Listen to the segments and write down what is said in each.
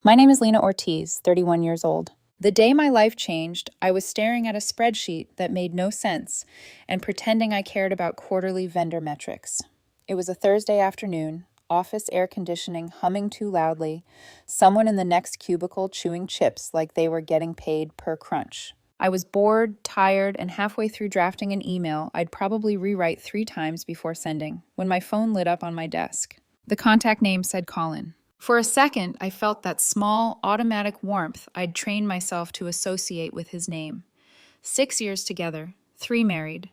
My name is Lena Ortiz, 31 years old. The day my life changed, I was staring at a spreadsheet that made no sense and pretending I cared about quarterly vendor metrics. It was a Thursday afternoon, office air conditioning humming too loudly, someone in the next cubicle chewing chips like they were getting paid per crunch. I was bored, tired, and halfway through drafting an email I'd probably rewrite 3 times before sending when my phone lit up on my desk. The contact name said Colin. For a second, I felt that small, automatic warmth I'd trained myself to associate with his name. 6 years together, 3 married.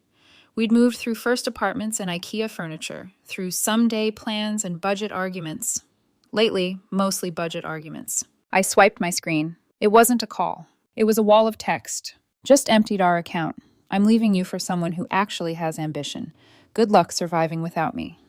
We'd moved through first apartments and IKEA furniture, through someday plans and budget arguments. Lately, mostly budget arguments. I swiped my screen. It wasn't a call. It was a wall of text. Just emptied our account. I'm leaving you for someone who actually has ambition. Good luck surviving without me.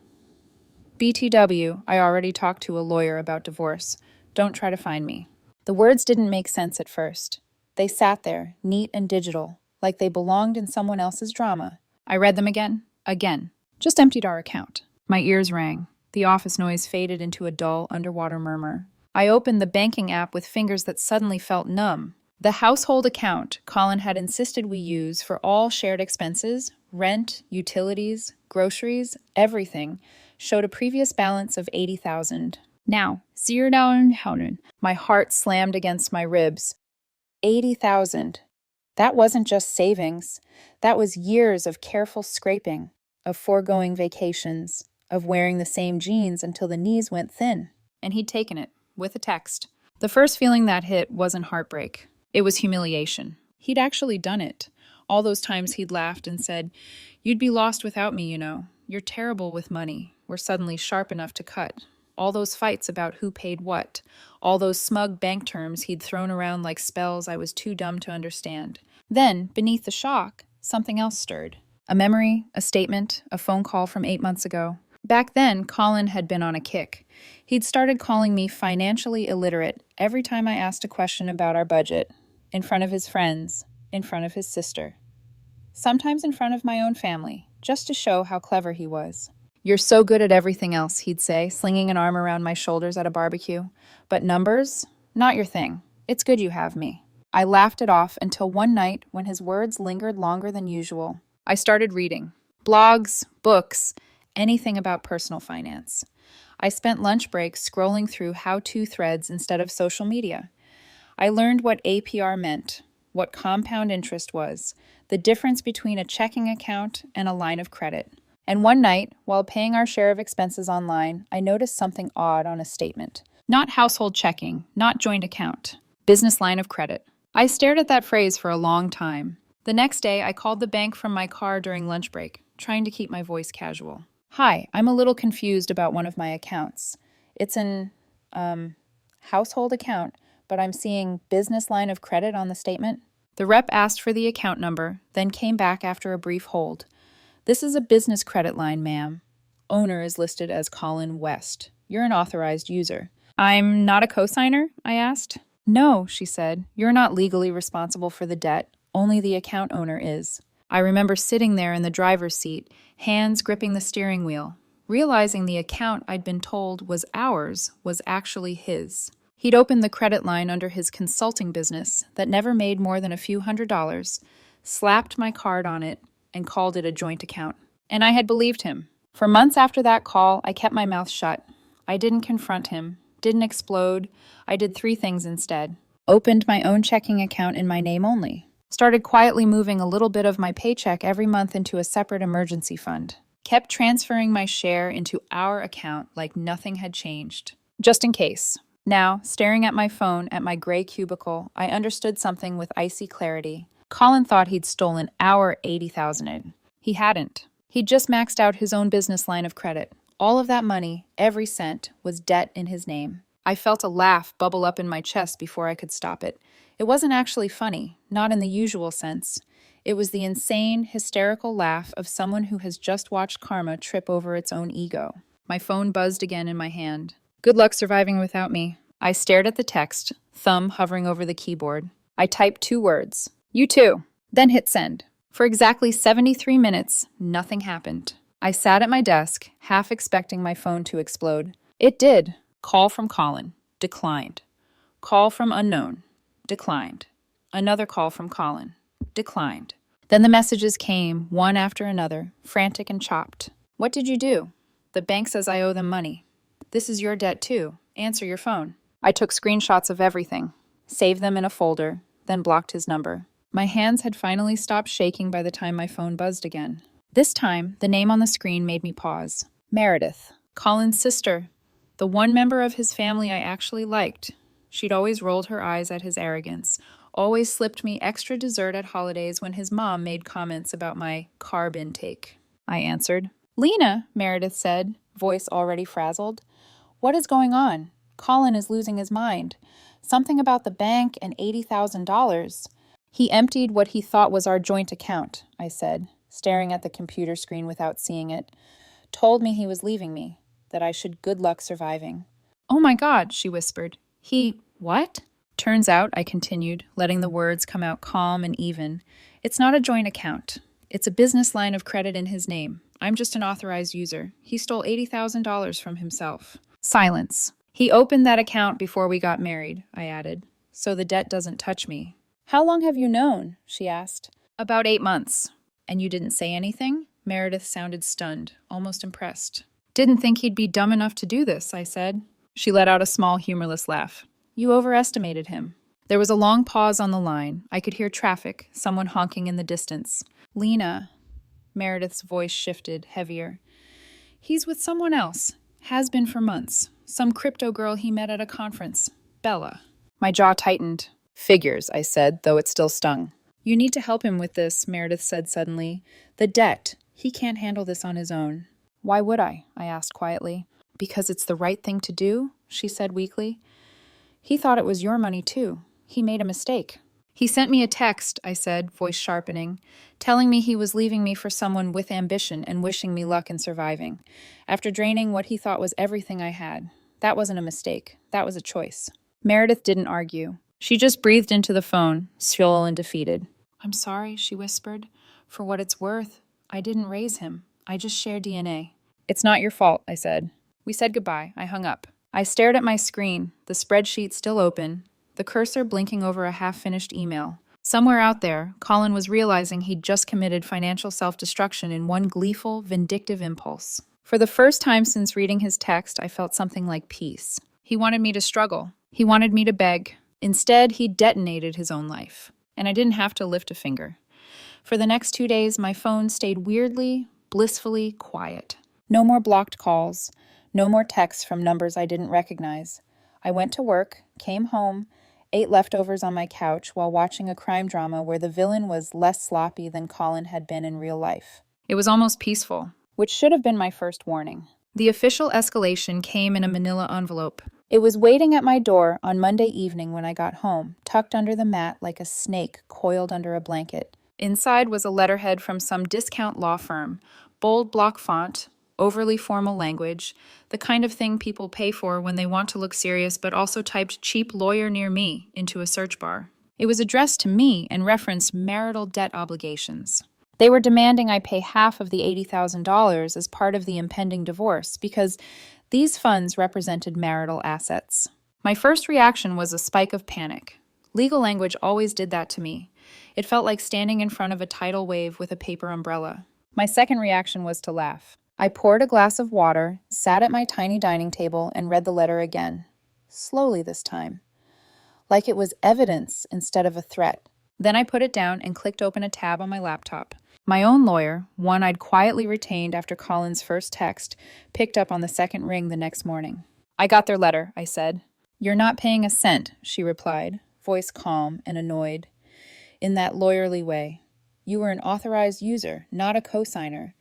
BTW, I already talked to a lawyer about divorce. Don't try to find me. The words didn't make sense at first. They sat there, neat and digital, like they belonged in someone else's drama. I read them again. Just emptied our account. My ears rang. The office noise faded into a dull, underwater murmur. I opened the banking app with fingers that suddenly felt numb. The household account Colin had insisted we use for all shared expenses, rent, utilities, groceries, everything, showed a previous balance of $80,000. Now, $0. My heart slammed against my ribs. $80,000. That wasn't just savings. That was years of careful scraping, of foregoing vacations, of wearing the same jeans until the knees went thin. And he'd taken it, with a text. The first feeling that hit wasn't heartbreak. It was humiliation. He'd actually done it. All those times he'd laughed and said, "You'd be lost without me, you know. You're terrible with money." Were suddenly sharp enough to cut. All those fights about who paid what. All those smug bank terms he'd thrown around like spells I was too dumb to understand. Then, beneath the shock, something else stirred. A memory, a statement, a phone call from 8 months ago. Back then, Colin had been on a kick. He'd started calling me financially illiterate every time I asked a question about our budget. In front of his friends, in front of his sister. Sometimes in front of my own family, just to show how clever he was. "You're so good at everything else," he'd say, slinging an arm around my shoulders at a barbecue. "But numbers? Not your thing. It's good you have me." I laughed it off until one night when his words lingered longer than usual. I started reading. Blogs, books, anything about personal finance. I spent lunch breaks scrolling through how-to threads instead of social media. I learned what APR meant, what compound interest was, the difference between a checking account and a line of credit. And one night, while paying our share of expenses online, I noticed something odd on a statement. Not household checking, not joint account. Business line of credit. I stared at that phrase for a long time. The next day, I called the bank from my car during lunch break, trying to keep my voice casual. "Hi, I'm a little confused about one of my accounts. It's an, household account, but I'm seeing business line of credit on the statement." The rep asked for the account number, then came back after a brief hold. "This is a business credit line, ma'am. Owner is listed as Colin West. You're an authorized user." "I'm not a cosigner?" I asked. "No," she said. "You're not legally responsible for the debt. Only the account owner is." I remember sitting there in the driver's seat, hands gripping the steering wheel, realizing the account I'd been told was ours was actually his. He'd opened the credit line under his consulting business that never made more than a few $100s, slapped my card on it, and called it a joint account. And I had believed him. For months after that call, I kept my mouth shut. I didn't confront him, didn't explode. I did 3 things instead. Opened my own checking account in my name only. Started quietly moving a little bit of my paycheck every month into a separate emergency fund. Kept transferring my share into our account like nothing had changed. Just in case. Now, staring at my phone at my gray cubicle, I understood something with icy clarity. Colin thought he'd stolen our $80,000. He hadn't. He'd just maxed out his own business line of credit. All of that money, every cent, was debt in his name. I felt a laugh bubble up in my chest before I could stop it. It wasn't actually funny, not in the usual sense. It was the insane, hysterical laugh of someone who has just watched karma trip over its own ego. My phone buzzed again in my hand. "Good luck surviving without me." I stared at the text, thumb hovering over the keyboard. I typed 2 words. "You too." Then hit send. For exactly 73 minutes, nothing happened. I sat at my desk, half expecting my phone to explode. It did. Call from Colin. Declined. Call from unknown. Declined. Another call from Colin. Declined. Then the messages came, one after another, frantic and chopped. What did you do? The bank says I owe them money. This is your debt too. Answer your phone. I took screenshots of everything, saved them in a folder, then blocked his number. My hands had finally stopped shaking by the time my phone buzzed again. This time, the name on the screen made me pause. Meredith, Colin's sister, the one member of his family I actually liked. She'd always rolled her eyes at his arrogance, always slipped me extra dessert at holidays when his mom made comments about my carb intake. I answered. Lena, Meredith said, voice already frazzled. What is going on? Colin is losing his mind. Something about the bank and $80,000. He emptied what he thought was our joint account, I said, staring at the computer screen without seeing it. Told me he was leaving me, that I should good luck surviving. Oh my God, she whispered. What? Turns out, I continued, letting the words come out calm and even, it's not a joint account. It's a business line of credit in his name. I'm just an authorized user. He stole $80,000 from himself. Silence. He opened that account before we got married, I added, so the debt doesn't touch me. How long have you known? She asked. About 8 months. And you didn't say anything? Meredith sounded stunned, almost impressed. Didn't think he'd be dumb enough to do this, I said. She let out a small, humorless laugh. You overestimated him. There was a long pause on the line. I could hear traffic, someone honking in the distance. Lena. Meredith's voice shifted, heavier. He's with someone else. Has been for months. Some crypto girl he met at a conference. Bella. My jaw tightened. Figures, I said, though it still stung. You need to help him with this, Meredith said suddenly. The debt. He can't handle this on his own. Why would I asked quietly. Because it's the right thing to do, she said weakly. He thought it was your money, too. He made a mistake. He sent me a text, I said, voice sharpening, telling me he was leaving me for someone with ambition and wishing me luck in surviving, after draining what he thought was everything I had. That wasn't a mistake. That was a choice. Meredith didn't argue. She just breathed into the phone, still and defeated. I'm sorry, she whispered. For what it's worth, I didn't raise him. I just share DNA. It's not your fault, I said. We said goodbye. I hung up. I stared at my screen, the spreadsheet still open, the cursor blinking over a half-finished email. Somewhere out there, Colin was realizing he'd just committed financial self-destruction in one gleeful, vindictive impulse. For the first time since reading his text, I felt something like peace. He wanted me to struggle. He wanted me to beg. Instead, he detonated his own life. And I didn't have to lift a finger. For the next 2 days, my phone stayed weirdly, blissfully quiet. No more blocked calls. No more texts from numbers I didn't recognize. I went to work, came home, ate leftovers on my couch while watching a crime drama where the villain was less sloppy than Colin had been in real life. It was almost peaceful, which should have been my first warning. The official escalation came in a manila envelope. It was waiting at my door on Monday evening when I got home, tucked under the mat like a snake coiled under a blanket. Inside was a letterhead from some discount law firm, bold block font, overly formal language, the kind of thing people pay for when they want to look serious but also typed cheap lawyer near me into a search bar. It was addressed to me and referenced marital debt obligations. They were demanding I pay half of the $80,000 as part of the impending divorce because these funds represented marital assets. My first reaction was a spike of panic. Legal language always did that to me. It felt like standing in front of a tidal wave with a paper umbrella. My second reaction was to laugh. I poured a glass of water, sat at my tiny dining table, and read the letter again. Slowly this time. Like it was evidence instead of a threat. Then I put it down and clicked open a tab on my laptop. My own lawyer, one I'd quietly retained after Colin's first text, picked up on the second ring the next morning. I got their letter, I said. You're not paying a cent, she replied, voice calm and annoyed. In that lawyerly way. You were an authorized user, not a cosigner.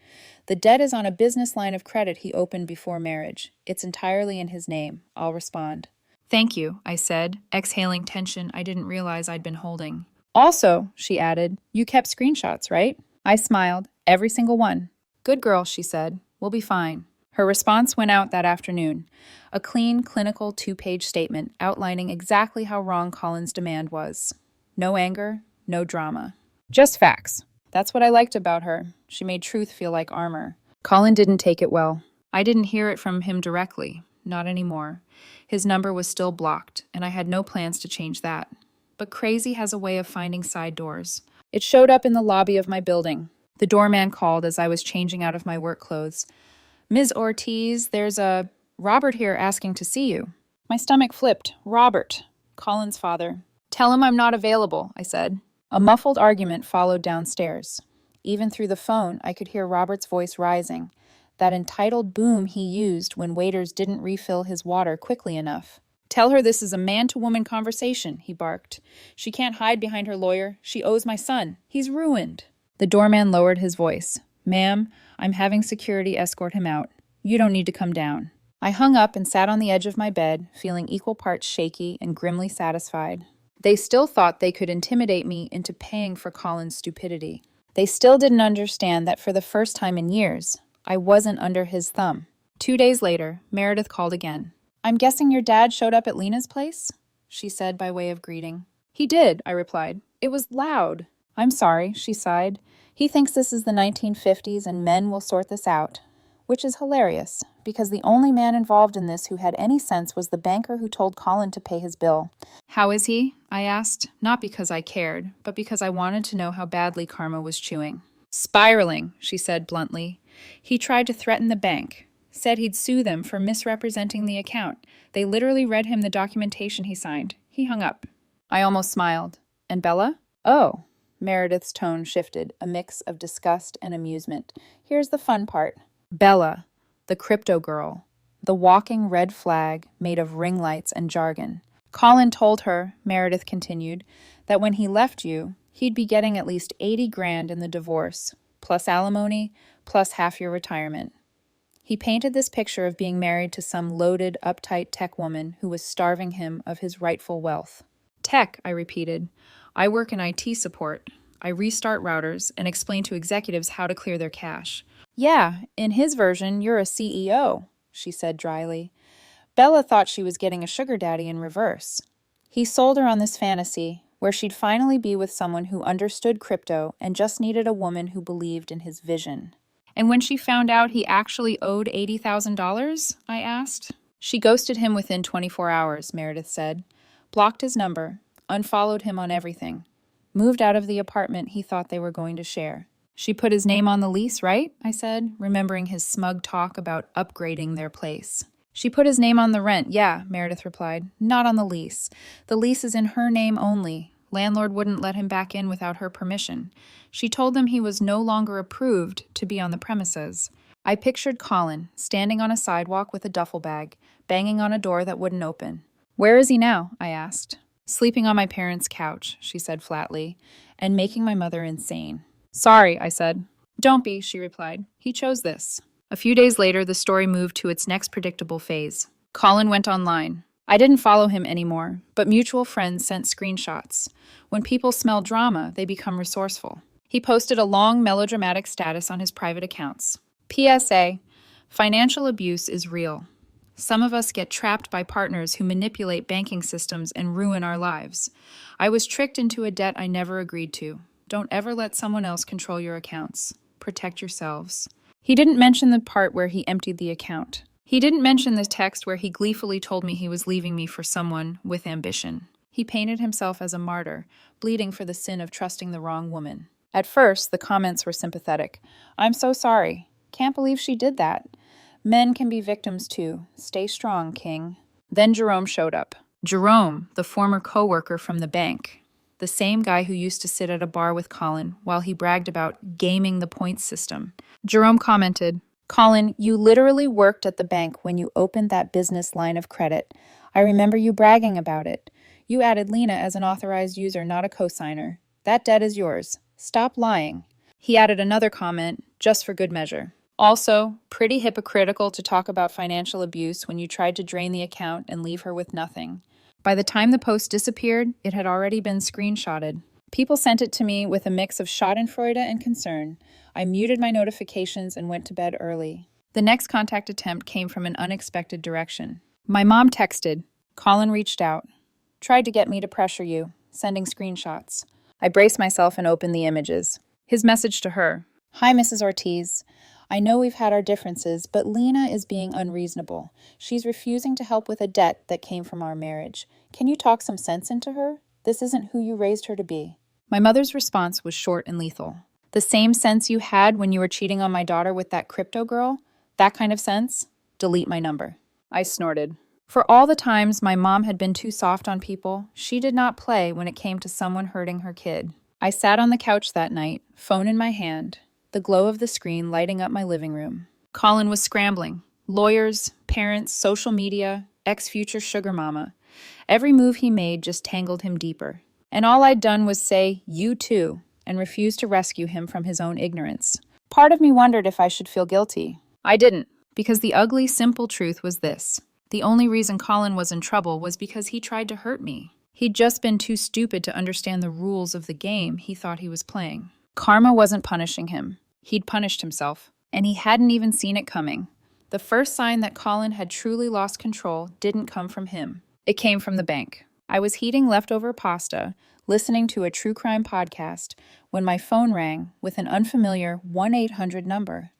The debt is on a business line of credit he opened before marriage. It's entirely in his name. I'll respond. Thank you, I said, exhaling tension I didn't realize I'd been holding. Also, she added, you kept screenshots, right? I smiled. Every single one. Good girl, she said. We'll be fine. Her response went out that afternoon. A clean, clinical 2-page statement outlining exactly how wrong Colin's demand was. No anger, no drama. Just facts. That's what I liked about her. She made truth feel like armor. Colin didn't take it well. I didn't hear it from him directly. not anymore. His number was still blocked, and I had no plans to change that. But crazy has a way of finding side doors. It showed up in the lobby of my building. The doorman called as I was changing out of my work clothes. "Ms. Ortiz, there's a Robert here asking to see you." My stomach flipped. Robert, Colin's father. "Tell him I'm not available," I said. A muffled argument followed downstairs. Even through the phone, I could hear Robert's voice rising, that entitled boom he used when waiters didn't refill his water quickly enough. "Tell her this is a man-to-woman conversation," he barked. "She can't hide behind her lawyer. She owes my son. He's ruined." The doorman lowered his voice. "Ma'am, I'm having security escort him out. You don't need to come down." I hung up and sat on the edge of my bed, feeling equal parts shaky and grimly satisfied. They still thought they could intimidate me into paying for Colin's stupidity. They still didn't understand that for the first time in years, I wasn't under his thumb. 2 days later, Meredith called again. "I'm guessing your dad showed up at Lena's place?" she said by way of greeting. "He did," I replied. "It was loud." "I'm sorry," she sighed. "He thinks this is the 1950s and men will sort this out." Which is hilarious, because the only man involved in this who had any sense was the banker who told Colin to pay his bill. "How is he?" I asked, not because I cared, but because I wanted to know how badly karma was chewing. "Spiraling," she said bluntly. "He tried to threaten the bank, said he'd sue them for misrepresenting the account. They literally read him the documentation he signed. He hung up." I almost smiled. "And Bella?" "Oh." Meredith's tone shifted, a mix of disgust and amusement. "Here's the fun part. Bella, the crypto girl, the walking red flag made of ring lights and jargon. Colin told her," Meredith continued, "that when he left you, he'd be getting at least 80 grand in the divorce, plus alimony, plus half your retirement. He painted this picture of being married to some loaded, uptight tech woman who was starving him of his rightful wealth." "Tech," I repeated. "I work in IT support. I restart routers and explain to executives how to clear their cash." "Yeah, in his version, you're a CEO, she said dryly. Bella thought she was getting a sugar daddy in reverse. He sold her on this fantasy, where she'd finally be with someone who understood crypto and just needed a woman who believed in his vision. "And when she found out he actually owed $80,000, I asked. "She ghosted him within 24 hours, Meredith said. Blocked his number, unfollowed him on everything. Moved out of the apartment he thought they were going to share. "She put his name on the lease, right?" I said, remembering his smug talk about upgrading their place. "She put his name on the rent, yeah," Meredith replied. "Not on the lease. The lease is in her name only. Landlord wouldn't let him back in without her permission. She told him he was no longer approved to be on the premises." I pictured Colin, standing on a sidewalk with a duffel bag, banging on a door that wouldn't open. "Where is he now?" I asked. "Sleeping on my parents' couch," she said flatly, "and making my mother insane." "Sorry," I said. "Don't be," she replied. "He chose this." A few days later, the story moved to its next predictable phase. Colin went online. I didn't follow him anymore, but mutual friends sent screenshots. When people smell drama, they become resourceful. He posted a long, melodramatic status on his private accounts. PSA: financial abuse is real. Some of us get trapped by partners who manipulate banking systems and ruin our lives. I was tricked into a debt I never agreed to. Don't ever let someone else control your accounts. Protect yourselves. He didn't mention the part where he emptied the account. He didn't mention the text where he gleefully told me he was leaving me for someone with ambition. He painted himself as a martyr, bleeding for the sin of trusting the wrong woman. At first, the comments were sympathetic. "I'm so sorry. Can't believe she did that. Men can be victims too. Stay strong, King." Then Jerome showed up. Jerome, the former co-worker from the bank. The same guy who used to sit at a bar with Colin while he bragged about gaming the points system. Jerome commented, "Colin, you literally worked at the bank when you opened that business line of credit. I remember you bragging about it. You added Lena as an authorized user, not a cosigner. That debt is yours. Stop lying." He added another comment, just for good measure. "Also, pretty hypocritical to talk about financial abuse when you tried to drain the account and leave her with nothing." By the time the post disappeared, it had already been screenshotted. People sent it to me with a mix of schadenfreude and concern. I muted my notifications and went to bed early. The next contact attempt came from an unexpected direction. My mom texted. Colin reached out. "Tried to get me to pressure you," sending screenshots. I braced myself and opened the images. His message to her. "Hi, Mrs. Ortiz. I know we've had our differences, but Lena is being unreasonable. She's refusing to help with a debt that came from our marriage. Can you talk some sense into her? This isn't who you raised her to be." My mother's response was short and lethal. "The same sense you had when you were cheating on my daughter with that crypto girl? That kind of sense? Delete my number." I snorted. For all the times my mom had been too soft on people, she did not play when it came to someone hurting her kid. I sat on the couch that night, phone in my hand, the glow of the screen lighting up my living room. Colin was scrambling. Lawyers, parents, social media, ex-future sugar mama. Every move he made just tangled him deeper. And all I'd done was say, "You too," and refuse to rescue him from his own ignorance. Part of me wondered if I should feel guilty. I didn't, because the ugly, simple truth was this. The only reason Colin was in trouble was because he tried to hurt me. He'd just been too stupid to understand the rules of the game he thought he was playing. Karma wasn't punishing him. He'd punished himself, and he hadn't even seen it coming. The first sign that Colin had truly lost control didn't come from him. It came from the bank. I was heating leftover pasta, listening to a true crime podcast, when my phone rang with an unfamiliar 1-800 number.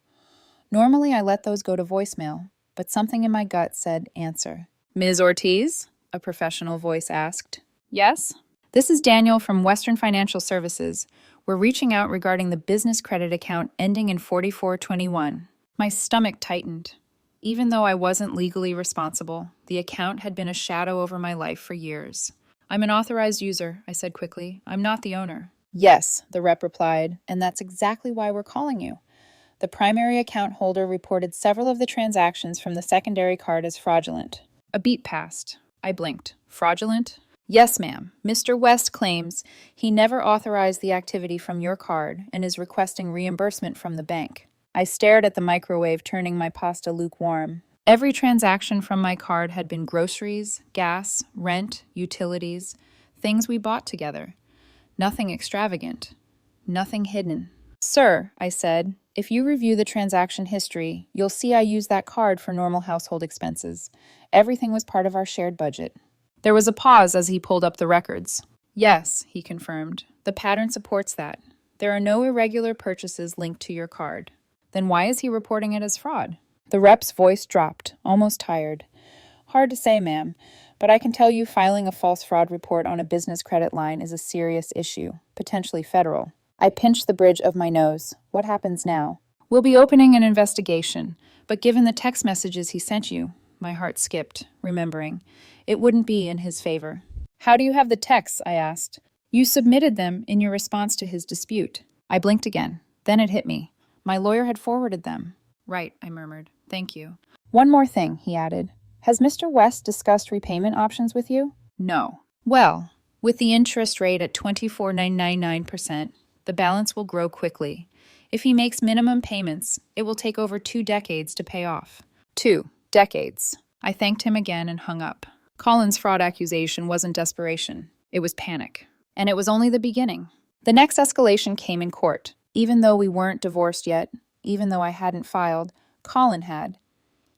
Normally, I let those go to voicemail, but something in my gut said answer. "Ms. Ortiz?" a professional voice asked. "Yes?" "This is Daniel from Western Financial Services. We're reaching out regarding the business credit account ending in 4421. My stomach tightened. Even though I wasn't legally responsible, the account had been a shadow over my life for years. "I'm an authorized user," I said quickly. "I'm not the owner." "Yes," the rep replied, "and that's exactly why we're calling you." The primary account holder reported several of the transactions from the secondary card as fraudulent. A beat passed. I blinked. "Fraudulent?" "Yes, ma'am. Mr. West claims he never authorized the activity from your card and is requesting reimbursement from the bank." I stared at the microwave, turning my pasta lukewarm. Every transaction from my card had been groceries, gas, rent, utilities, things we bought together. Nothing extravagant. Nothing hidden. "Sir," I said, "if you review the transaction history, you'll see I used that card for normal household expenses. Everything was part of our shared budget." There was a pause as he pulled up the records. "Yes," he confirmed. "The pattern supports that. There are no irregular purchases linked to your card." "Then why is he reporting it as fraud?" The rep's voice dropped, almost tired. "Hard to say, ma'am, but I can tell you filing a false fraud report on a business credit line is a serious issue, potentially federal." I pinched the bridge of my nose. "What happens now?" "We'll be opening an investigation, but given the text messages he sent you," my heart skipped, remembering, "it wouldn't be in his favor." "How do you have the texts?" I asked. "You submitted them in your response to his dispute." I blinked again. Then it hit me. My lawyer had forwarded them. "Right," I murmured. "Thank you." "One more thing," he added. "Has Mr. West discussed repayment options with you?" "No." "Well, with the interest rate at 24.999%, the balance will grow quickly. If he makes minimum payments, it will take over 2 decades to pay off." 2 decades. I thanked him again and hung up. Colin's fraud accusation wasn't desperation. It was panic. And it was only the beginning. The next escalation came in court. Even though we weren't divorced yet, even though I hadn't filed, Colin had.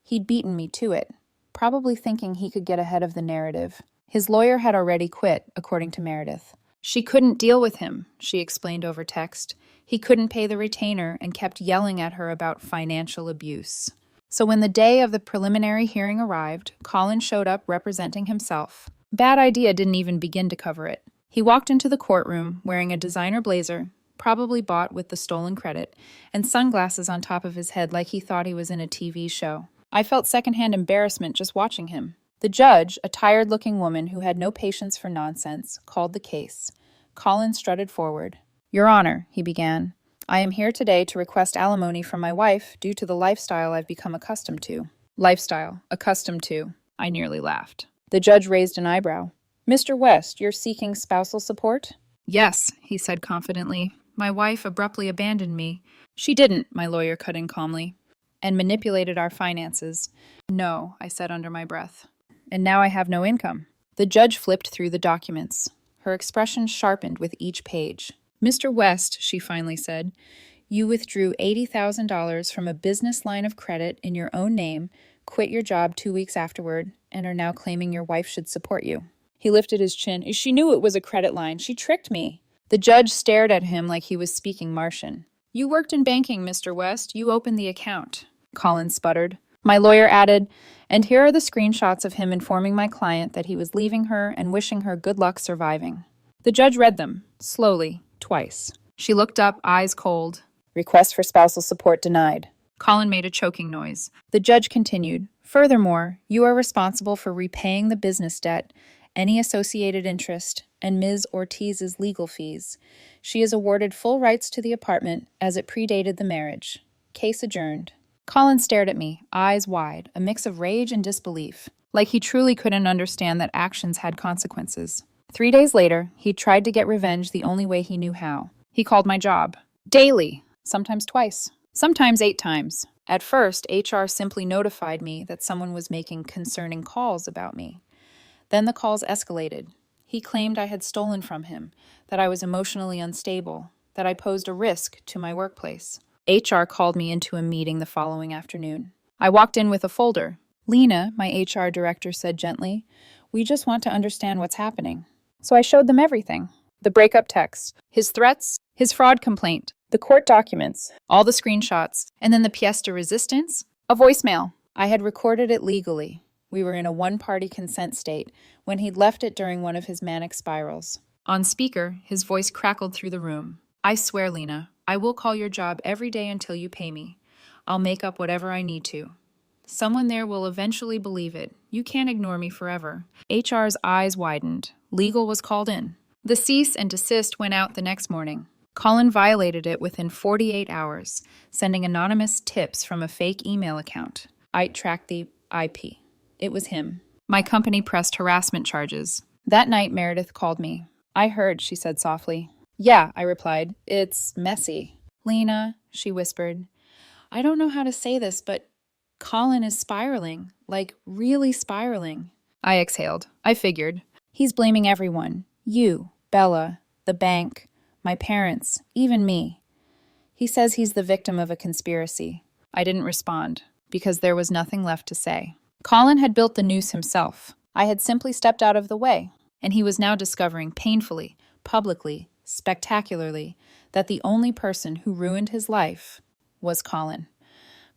He'd beaten me to it, probably thinking he could get ahead of the narrative. His lawyer had already quit, according to Meredith. She couldn't deal with him, she explained over text. He couldn't pay the retainer and kept yelling at her about financial abuse. So when the day of the preliminary hearing arrived, Colin showed up representing himself. Bad idea didn't even begin to cover it. He walked into the courtroom wearing a designer blazer, probably bought with the stolen credit, and sunglasses on top of his head like he thought he was in a TV show. I felt secondhand embarrassment just watching him. The judge, a tired-looking woman who had no patience for nonsense, called the case. Colin strutted forward. "Your Honor," he began, "I am here today to request alimony from my wife due to the lifestyle I've become accustomed to." Lifestyle, accustomed to. I nearly laughed. The judge raised an eyebrow. "Mr. West, you're seeking spousal support?" "Yes," he said confidently. "My wife abruptly abandoned me." "She didn't," my lawyer cut in calmly. "And manipulated our finances." "No," I said under my breath. "And now I have no income." The judge flipped through the documents. Her expression sharpened with each page. "Mr. West," she finally said, "you withdrew $80,000 from a business line of credit in your own name, quit your job 2 weeks afterward, and are now claiming your wife should support you." He lifted his chin. "She knew it was a credit line. She tricked me." The judge stared at him like he was speaking Martian. You worked in banking, Mr. West. You opened the account, Colin sputtered. My lawyer added, and here are the screenshots of him informing my client that he was leaving her and wishing her good luck surviving. The judge read them, slowly, twice. She looked up, eyes cold. Request for spousal support denied. Colin made a choking noise. The judge continued, furthermore, you are responsible for repaying the business debt, any associated interest, and Ms. Ortiz's legal fees. She is awarded full rights to the apartment as it predated the marriage. Case adjourned. Colin stared at me, eyes wide, a mix of rage and disbelief, like he truly couldn't understand that actions had consequences. 3 days later, he tried to get revenge the only way he knew how. He called my job. Daily, sometimes twice, sometimes 8 times. At first, HR simply notified me that someone was making concerning calls about me. Then the calls escalated. He claimed I had stolen from him, that I was emotionally unstable, that I posed a risk to my workplace. HR called me into a meeting the following afternoon. I walked in with a folder. Lena, my HR director said gently, we just want to understand what's happening. So I showed them everything. The breakup text, his threats, his fraud complaint, the court documents, all the screenshots, and then the pièce de résistance, a voicemail. I had recorded it legally. We were in a one-party consent state when he'd left it during one of his manic spirals. On speaker, his voice crackled through the room. I swear, Lena, I will call your job every day until you pay me. I'll make up whatever I need to. Someone there will eventually believe it. You can't ignore me forever. HR's eyes widened. Legal was called in. The cease and desist went out the next morning. Colin violated it within 48 hours, sending anonymous tips from a fake email account. I tracked the IP. It was him. My company pressed harassment charges. That night, Meredith called me. I heard, she said softly. Yeah, I replied. It's messy. Lena, she whispered. I don't know how to say this, but Colin is spiraling, like really spiraling. I exhaled. I figured. He's blaming everyone. You, Bella, the bank, my parents, even me. He says he's the victim of a conspiracy. I didn't respond, because there was nothing left to say. Colin had built the noose himself. I had simply stepped out of the way, and he was now discovering painfully, publicly, spectacularly, that the only person who ruined his life was Colin.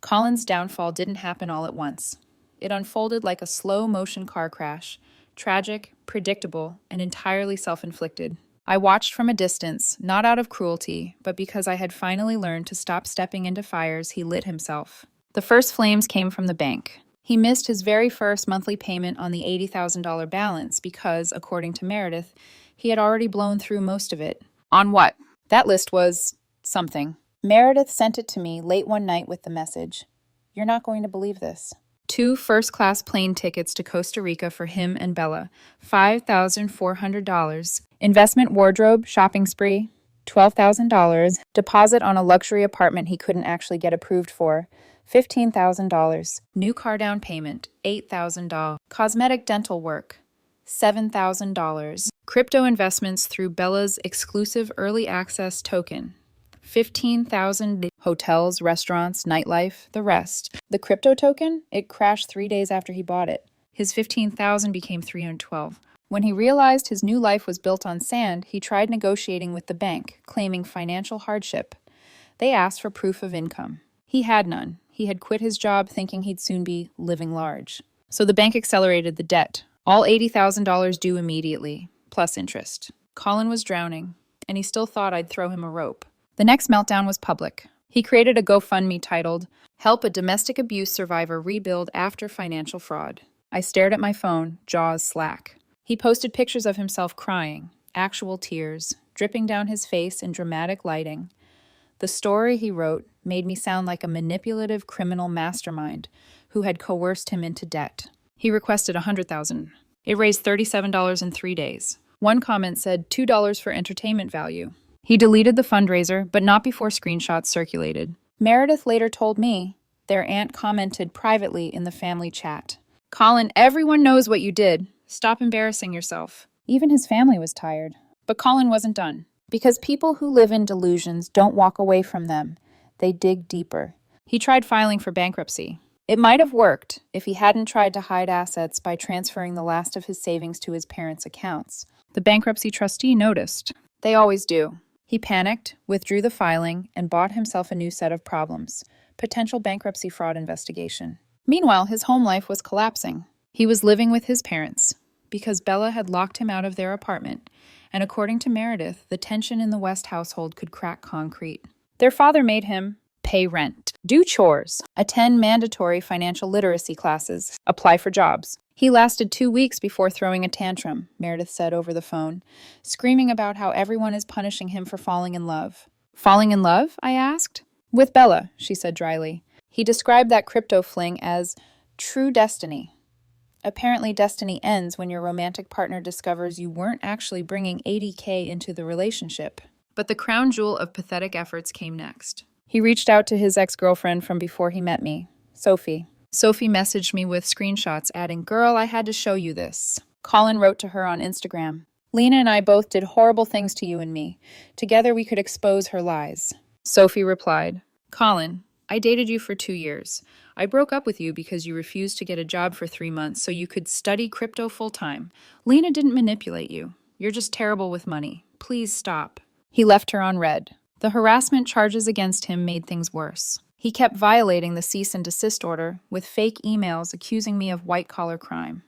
Colin's downfall didn't happen all at once. It unfolded like a slow-motion car crash, tragic, predictable, and entirely self-inflicted. I watched from a distance, not out of cruelty, but because I had finally learned to stop stepping into fires he lit himself. The first flames came from the bank. He missed his very first monthly payment on the $80,000 balance because, according to Meredith, he had already blown through most of it. On what? That list was something. Meredith sent it to me late one night with the message, "You're not going to believe this." 2 first-class plane tickets to Costa Rica for him and Bella, $5,400, investment wardrobe, shopping spree, $12,000, deposit on a luxury apartment he couldn't actually get approved for, $15,000, new car down payment, $8,000, cosmetic dental work, $7,000, crypto investments through Bella's exclusive early access token, $15,000, hotels, restaurants, nightlife, the rest. The crypto token, it crashed 3 days after he bought it. His $15,000 became $312. When he realized his new life was built on sand, he tried negotiating with the bank, claiming financial hardship. They asked for proof of income. He had none. He had quit his job thinking he'd soon be living large. So the bank accelerated the debt. All $80,000 due immediately, plus interest. Colin was drowning, and he still thought I'd throw him a rope. The next meltdown was public. He created a GoFundMe titled, "Help a Domestic Abuse Survivor Rebuild After Financial Fraud." I stared at my phone, jaws slack. He posted pictures of himself crying, actual tears, dripping down his face in dramatic lighting. The story he wrote made me sound like a manipulative criminal mastermind who had coerced him into debt. He requested $100,000. It raised $37 in 3 days. One comment said $2 for entertainment value. He deleted the fundraiser, but not before screenshots circulated. Meredith later told me their aunt commented privately in the family chat, "Colin, everyone knows what you did. Stop embarrassing yourself." Even his family was tired. But Colin wasn't done. Because people who live in delusions don't walk away from them. They dig deeper. He tried filing for bankruptcy. It might have worked if he hadn't tried to hide assets by transferring the last of his savings to his parents' accounts. The bankruptcy trustee noticed. They always do. He panicked, withdrew the filing, and bought himself a new set of problems: potential bankruptcy fraud investigation. Meanwhile, his home life was collapsing. He was living with his parents because Bella had locked him out of their apartment, and according to Meredith, the tension in the West household could crack concrete. Their father made him pay rent, do chores, attend mandatory financial literacy classes, apply for jobs. He lasted 2 weeks before throwing a tantrum, Meredith said over the phone, screaming about how everyone is punishing him for falling in love. Falling in love? I asked. With Bella, she said dryly. He described that crypto fling as true destiny. Apparently, destiny ends when your romantic partner discovers you weren't actually bringing $80K into the relationship. But the crown jewel of pathetic efforts came next. He reached out to his ex-girlfriend from before he met me, Sophie. Sophie messaged me with screenshots, adding, "Girl, I had to show you this." Colin wrote to her on Instagram, "Lena and I both did horrible things to you and me. Together we could expose her lies." Sophie replied, "Colin, I dated you for 2 years. I broke up with you because you refused to get a job for 3 months so you could study crypto full-time. Lena didn't manipulate you. You're just terrible with money. Please stop." He left her on red. The harassment charges against him made things worse. He kept violating the cease and desist order with fake emails accusing me of white-collar crime.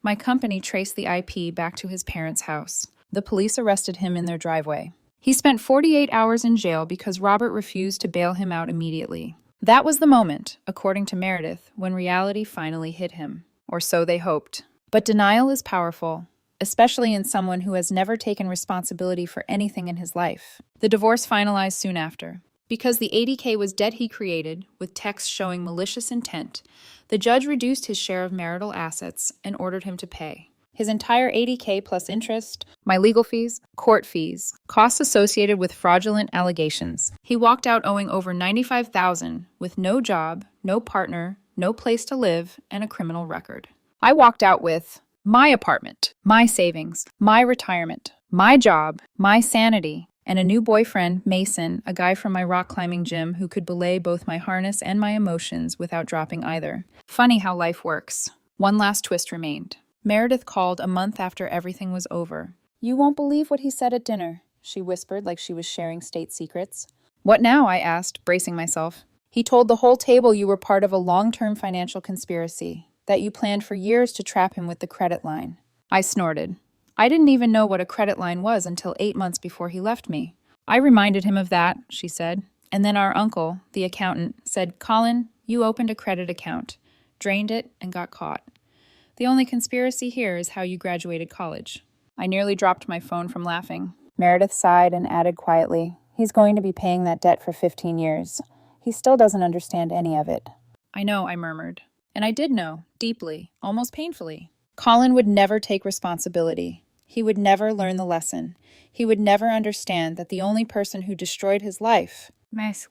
My company traced the IP back to his parents' house. The police arrested him in their driveway. He spent 48 hours in jail because Robert refused to bail him out immediately. That was the moment, according to Meredith, when reality finally hit him. Or so they hoped. But denial is powerful, especially in someone who has never taken responsibility for anything in his life. The divorce finalized soon after. Because the $80K was debt he created, with texts showing malicious intent, the judge reduced his share of marital assets and ordered him to pay his entire $80K plus interest, my legal fees, court fees, costs associated with fraudulent allegations. He walked out owing over $95,000 with no job, no partner, no place to live, and a criminal record. I walked out with my apartment, my savings, my retirement, my job, my sanity, and a new boyfriend, Mason, a guy from my rock climbing gym who could belay both my harness and my emotions without dropping either. Funny how life works. One last twist remained. Meredith called a month after everything was over. "You won't believe what he said at dinner," she whispered like she was sharing state secrets. "What now?" I asked, bracing myself. "He told the whole table you were part of a long-term financial conspiracy, that you planned for years to trap him with the credit line." I snorted. I didn't even know what a credit line was until 8 months before he left me. I reminded him of that, she said. And then our uncle, the accountant, said, "Colin, you opened a credit account, drained it, and got caught. The only conspiracy here is how you graduated college." I nearly dropped my phone from laughing. Meredith sighed and added quietly, "He's going to be paying that debt for 15 years. He still doesn't understand any of it." "I know," I murmured. And I did know, deeply, almost painfully. Colin would never take responsibility. He would never learn the lesson. He would never understand that the only person who destroyed his life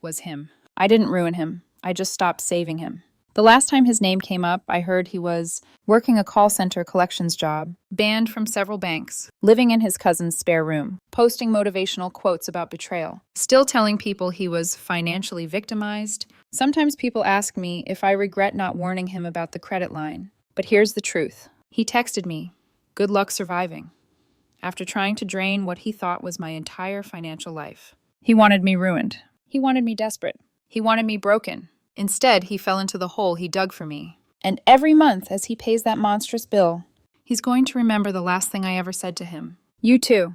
was him. I didn't ruin him. I just stopped saving him. The last time his name came up, I heard he was working a call center collections job, banned from several banks, living in his cousin's spare room, posting motivational quotes about betrayal, still telling people he was financially victimized. Sometimes people ask me if I regret not warning him about the credit line. But here's the truth. He texted me, "Good luck surviving," after trying to drain what he thought was my entire financial life. He wanted me ruined. He wanted me desperate. He wanted me broken. Instead, he fell into the hole he dug for me. And every month, as he pays that monstrous bill, he's going to remember the last thing I ever said to him. "You too."